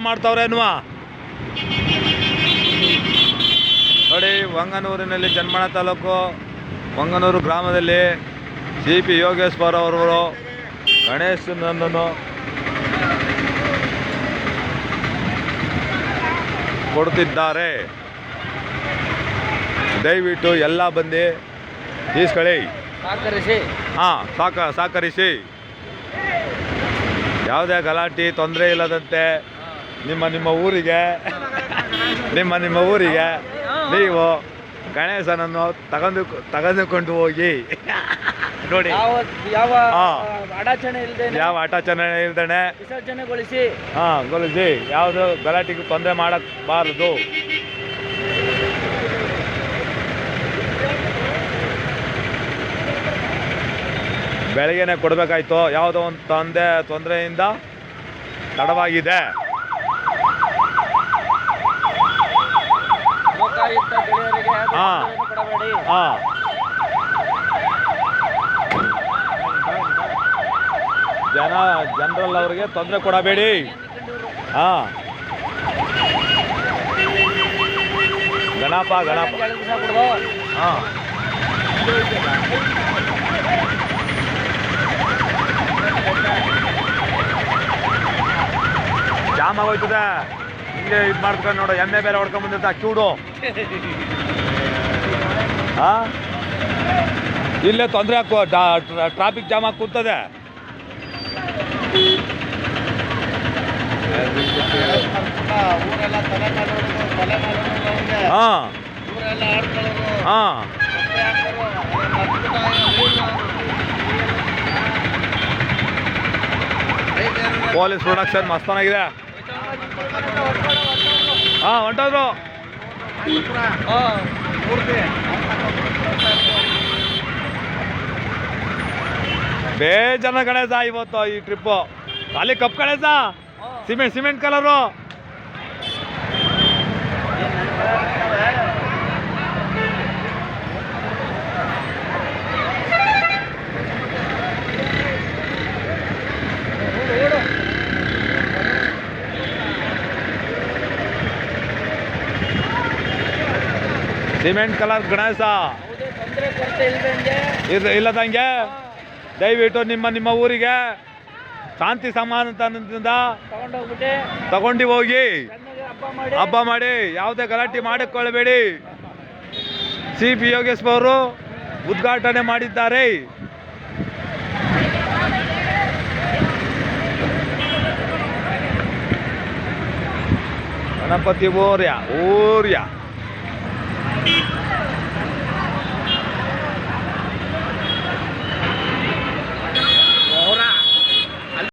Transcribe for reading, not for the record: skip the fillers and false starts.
ಮಾಡ್ತಾವ್ರೇನುವ ನೋಡಿ. ವಂಗನೂರಿನಲ್ಲಿ ಜನ್ಮಣ ತಾಲೂಕು ವಂಗನೂರು ಗ್ರಾಮದಲ್ಲಿ CP ಯೋಗೇಶ್ವರ್ ಅವರು ಗಣೇಶನನ್ನು ಕೊಡ್ತಿದ್ದಾರೆ. ದಯವಿಟ್ಟು ಎಲ್ಲ ಬಂದು ಈಸ್ಕೊಳ್ಳಿ, ಸಹಕರಿಸಿ. ಯಾವುದೇ ಗಲಾಟೆ ತೊಂದರೆ ಇಲ್ಲದಂತೆ ನಿಮ್ಮ ಊರಿಗೆ ನೀವು ಗಣೇಶನನ್ನು ತೆಗೆದುಕೊಂಡು ಹೋಗಿ ನೋಡಿ. ಯಾವ ಅಡಚಣೆ ಇಲ್ದೇನೆ ವಿಸರ್ಜನೆಗೊಳಿಸಿ ಯಾವುದು ಗಲಾಟೆಗೆ ತೊಂದರೆ ಮಾಡಬಾರದು. ಬೆಳಗ್ಗೆನೆ ಕೊಡಬೇಕಾಯ್ತು, ಯಾವುದೋ ಒಂದು ತೊಂದರೆಯಿಂದ ತಡವಾಗಿದೆ. ಜನರಲ್ ಅವರಿಗೆ ತೊಂದರೆ ಕೊಡಬೇಡಿ. ಗಣಪ ಜಾಮ್ ಆಗೋಯ್ತದೆ. ಹಿಂಗೆ ಇದು ಮಾಡ್ಕೊಂಡು ನೋಡು, ಎಮ್ಮೆ ಬೇರೆ ಹೊಡ್ಕೊಂಡ್ ಬಂದಿರ್ತ ಕ್ಯೂಡು. ಇಲ್ಲೇ ತೊಂದರೆ ಹಾಕುವ, ಟ್ರಾಫಿಕ್ ಜಾಮ್ ಆಗಿ ಕೂರ್ತದೆ. ಪೊಲೀಸ್ ಪ್ರೊಡಕ್ಷನ್ ಮಸ್ತಾನಾಗಿದೆ. ಹೊಂಟೋದ್ರು. ಬೇಜಾನ ಗಣೇಶ ಇವತ್ತು ಈ ಟ್ರಿಪ್ಪು. ಖಾಲಿ cup Ganesha, cement colour. Cement colour Ganesha ಇಲ್ಲದಂಗೆ ದಯವಿಟ್ಟು ನಿಮ್ಮ ಊರಿಗೆ ಶಾಂತಿ ಸಮಾಧಾನದಿಂದ ತಗೊಂಡು ಹೋಗಿ ಹಬ್ಬ ಮಾಡಿ. ಯಾವುದೇ ಗಲಾಟೆ ಮಾಡಿಕೊಳ್ಳಬೇಡಿ. CP ಯೋಗೇಶ್ವರ್ ಅವರು ಉದ್ಘಾಟನೆ ಮಾಡಿದ್ದಾರೆ. ಗಣಪತಿ ಊರ್ಯ